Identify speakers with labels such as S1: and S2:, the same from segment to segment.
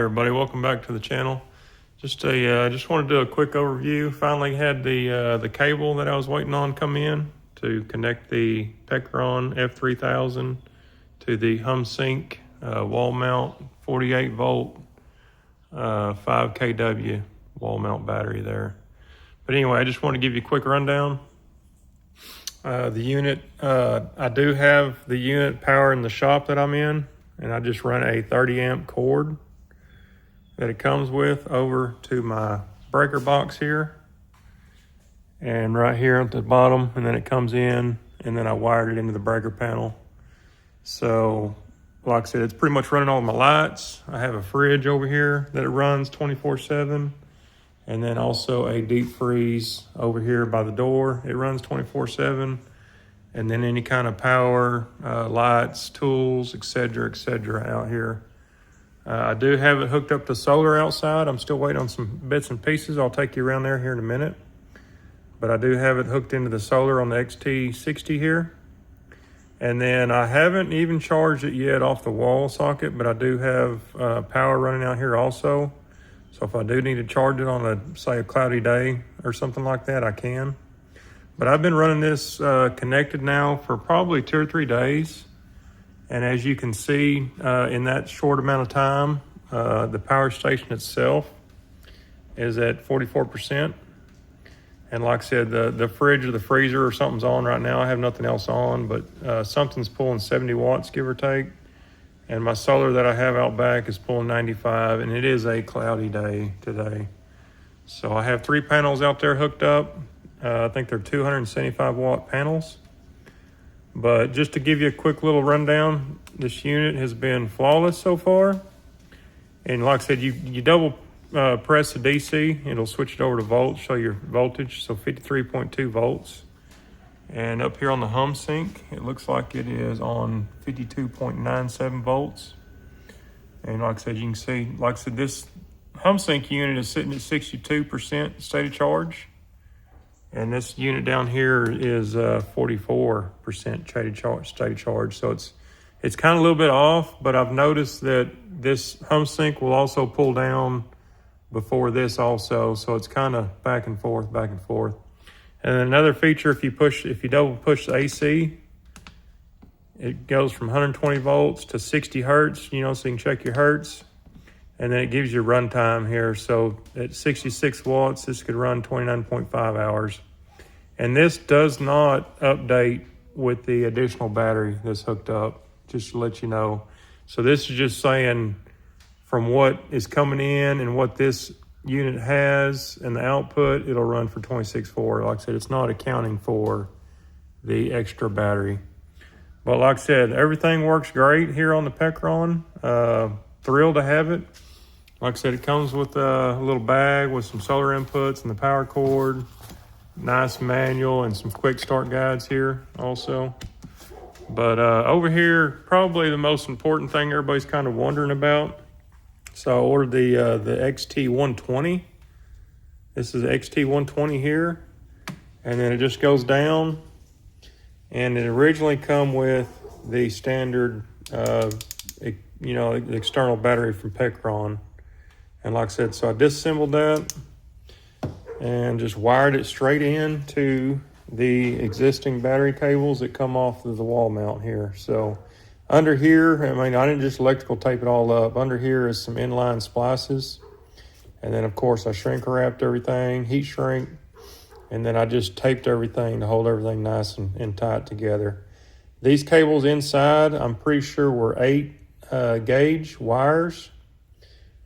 S1: everybody, welcome back to the channel. Just want to do a quick overview. Finally had the cable that I was waiting on come in to connect the Pecron F3000 to the HumSync wall mount 48 volt 5 kW wall mount battery there. But anyway, I just want to give you a quick rundown. The unit, I do have the unit power in the shop that I'm in, and I just run a 30 amp cord that it comes with over to my breaker box here, and right here at the bottom, and then it comes in, and then I wired it into the breaker panel. So like I said, it's pretty much running all my lights. I have a fridge over here that it runs 24/7, and then also a deep freeze over here by the door. It runs 24/7, and then any kind of power, lights, tools, etc., out here. I do have it hooked up to solar outside. I'm still waiting on some bits and pieces. I'll take you around there here in a minute. But I do have it hooked into the solar on the XT60 here. And then I haven't even charged it yet off the wall socket, but I do have power running out here also. So if I do need to charge it on say a cloudy day or something like that, I can. But I've been running this connected now for probably 2 or 3 days. And as you can see, in that short amount of time, the power station itself is at 44%. And like I said, the fridge or the freezer or something's on right now. I have nothing else on, but something's pulling 70 watts, give or take. And my solar that I have out back is pulling 95, and it is a cloudy day today. So I have 3 panels out there hooked up. I think they're 275 watt panels. But just to give you a quick little rundown, this unit has been flawless so far. And like I said, you double press the DC, it'll switch it over to volts, show your voltage, so 53.2 volts. And up here on the HumSync, it looks like it is on 52.97 volts. And like I said, you can see, like I said, this HumSync unit is sitting at 62% state of charge. And this unit down here is 44% state of charge. So it's kind of a little bit off, but I've noticed that this HumSync will also pull down before this also. So it's kind of back and forth, back and forth. And then another feature, if you double push the AC, it goes from 120 volts to 60 hertz, so you can check your hertz. And then it gives you runtime here. So at 66 watts, this could run 29.5 hours. And this does not update with the additional battery that's hooked up, just to let you know. So this is just saying from what is coming in and what this unit has and the output, it'll run for 26.4. Like I said, it's not accounting for the extra battery. But like I said, everything works great here on the Pecron. Thrilled to have it. Like I said, it comes with a little bag with some solar inputs and the power cord. Nice manual and some quick start guides here also. But over here, probably the most important thing everybody's kind of wondering about. So I ordered the XT120. This is the XT120 here. And then it just goes down. And it originally come with the standard, the external battery from Pecron. And like I said, so I disassembled that and just wired it straight into the existing battery cables that come off of the wall mount here. So under here, I didn't just electrical tape it all up. Under here is some inline splices. And then of course I shrink wrapped everything, heat shrink, and then I just taped everything to hold everything nice and tight together. These cables inside, I'm pretty sure were 8 gauge wires.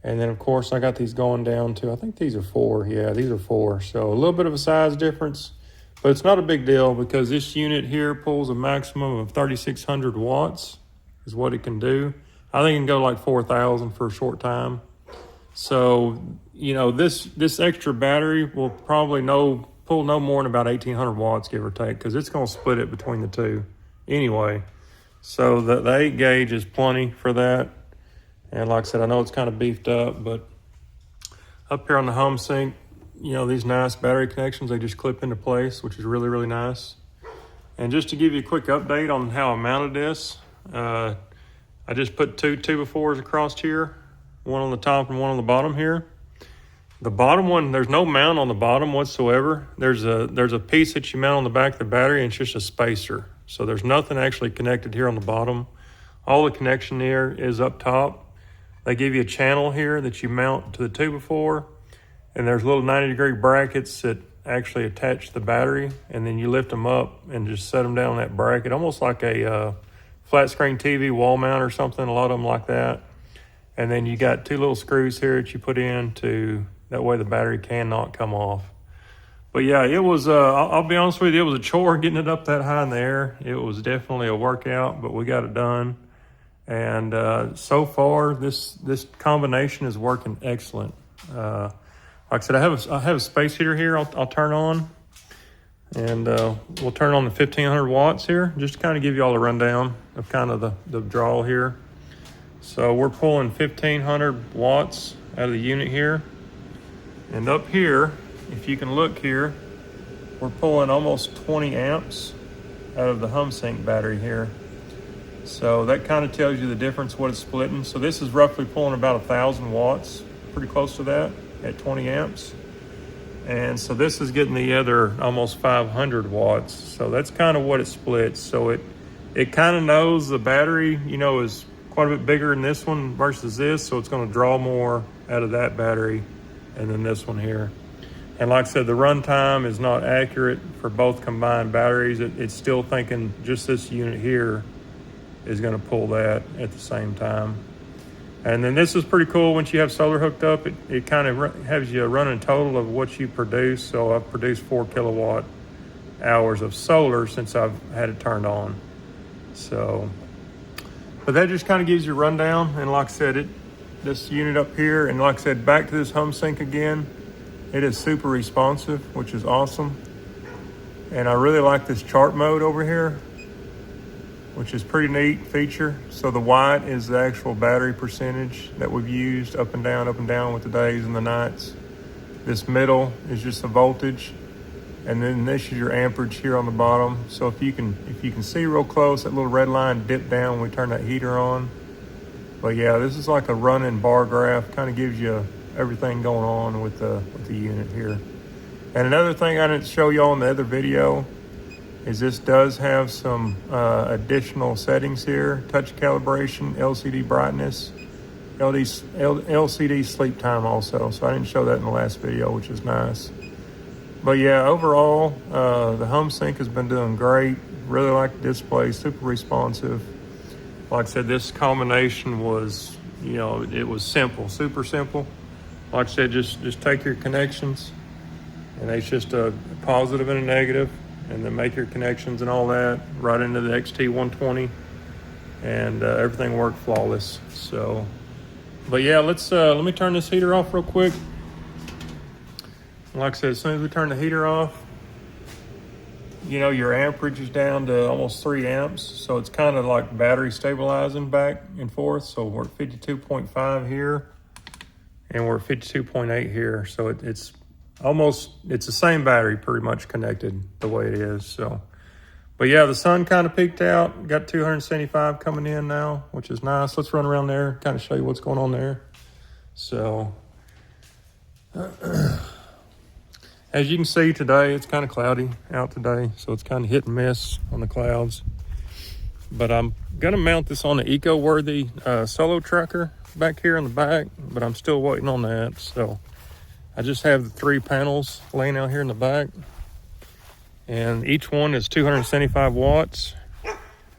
S1: And then of course I got these going down to, I think these are 4. Yeah, these are 4. So a little bit of a size difference, but it's not a big deal because this unit here pulls a maximum of 3,600 watts is what it can do. I think it can go like 4,000 for a short time. So, this extra battery will probably pull no more than about 1,800 watts, give or take, because it's going to split it between the two anyway. So the 8 gauge is plenty for that. And like I said, I know it's kind of beefed up, but up here on the HumSync, these nice battery connections, they just clip into place, which is really, really nice. And just to give you a quick update on how I mounted this, I just put 2 2x4s across here one on the top and one on the bottom here. The bottom one, there's no mount on the bottom whatsoever. There's a piece that you mount on the back of the battery, and it's just a spacer. So there's nothing actually connected here on the bottom. All the connection here is up top. They give you a channel here that you mount to the 2x4, and there's little 90-degree brackets that actually attach the battery, and then you lift them up and just set them down on that bracket, almost like a flat screen TV wall mount or something, a lot of them like that. And then you got two little screws here that you put in to, that way the battery cannot come off. But yeah, it was, I'll be honest with you, it was a chore getting it up that high in the air. It was definitely a workout, but we got it done. And so far, this combination is working excellent. Like I said, I have a space heater here I'll turn on. And we'll turn on the 1500 watts here, just to kind of give you all a rundown of kind of the draw here. So we're pulling 1500 watts out of the unit here. And up here, if you can look here, we're pulling almost 20 amps out of the HumSync battery here. So that kind of tells you the difference, what it's splitting. So this is roughly pulling about 1,000 watts, pretty close to that at 20 amps. And so this is getting the other almost 500 watts. So that's kind of what it splits. So it kind of knows the battery, you know, is quite a bit bigger than this one versus this. So it's going to draw more out of that battery and then this one here. And like I said, the runtime is not accurate for both combined batteries. It's still thinking just this unit here is going to pull that at the same time. And then this is pretty cool. Once you have solar hooked up, it kind of has you a running total of what you produce. So I've produced 4 kilowatt hours of solar since I've had it turned on. So, but that just kind of gives you a rundown. And like I said, this unit up here, and like I said, back to this HumSync again, it is super responsive, which is awesome. And I really like this chart mode over here, which is pretty neat feature. So the white is the actual battery percentage that we've used up and down with the days and the nights. This middle is just the voltage. And then this is your amperage here on the bottom. So if you can see real close, that little red line dip down when we turn that heater on. But yeah, this is like a running bar graph, kind of gives you everything going on with the unit here. And another thing I didn't show y'all in the other video is this does have some additional settings here. Touch calibration, LCD brightness, LCD sleep time also. So I didn't show that in the last video, which is nice. But yeah, overall, the HumSync has been doing great. Really like the display, super responsive. Like I said, this combination was, you know, it was simple, super simple. Like I said, just take your connections, and it's just a positive and a negative, and then make your connections and all that right into the XT120, and everything worked flawless. So, but yeah, let me turn this heater off real quick. Like I said, as soon as we turn the heater off, you know, your amperage is down to almost 3 amps. So it's kind of like battery stabilizing back and forth. So we're at 52.5 here, and we're at 52.8 here. So it's the same battery pretty much connected the way it is. So, but yeah, the sun kind of peaked out. Got 275 coming in now, which is nice. Let's run around there, kind of show you what's going on there. So, as you can see today, it's kind of cloudy out today, so it's kind of hit and miss on the clouds. But I'm gonna mount this on the eco-worthy solo tracker back here in the back, but I'm still waiting on that. So I just have the 3 panels laying out here in the back, and each one is 275 watts.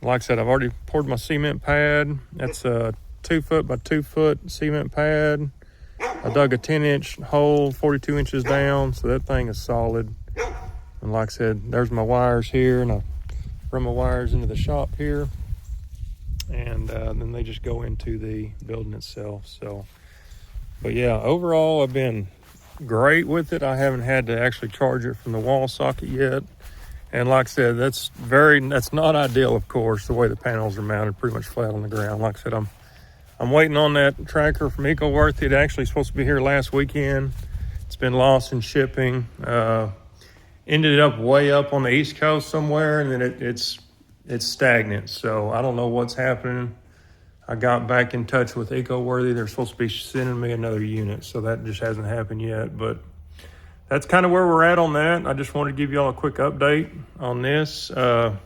S1: Like I said, I've already poured my cement pad. That's a 2 foot by 2 foot cement pad. I dug a 10-inch hole, 42 inches down, so that thing is solid. And like I said, there's my wires here, and I run my wires into the shop here, and then they just go into the building itself. So, but yeah, overall, I've been great with it. I haven't had to actually charge it from the wall socket yet. And like I said, that's not ideal, of course, the way the panels are mounted, pretty much flat on the ground. Like I said, I'm waiting on that tracker from EcoWorthy. It actually supposed to be here last weekend. It's been lost in shipping. Ended up way up on the East Coast somewhere, and then it's stagnant. So I don't know what's happening. I got back in touch with EcoWorthy. They're supposed to be sending me another unit, so that just hasn't happened yet. But that's kind of where we're at on that. I just wanted to give y'all a quick update on this. Another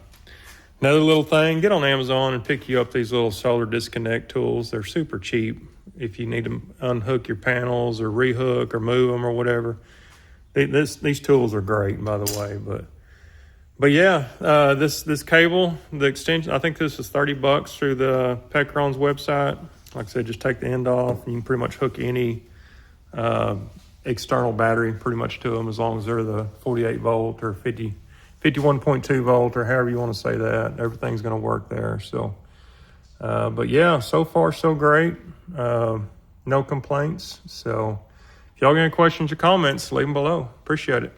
S1: little thing, get on Amazon and pick you up these little solar disconnect tools. They're super cheap if you need to unhook your panels or rehook or move them or whatever. These tools are great, by the way. But yeah, this cable, the extension, I think this is $30 through the Pecron's website. Like I said, just take the end off. You can pretty much hook any external battery pretty much to them, as long as they're the 48 volt or 51.2 volt or however you want to say that. Everything's going to work there. So, but yeah, so far so great. No complaints. So if y'all got any questions or comments, leave them below. Appreciate it.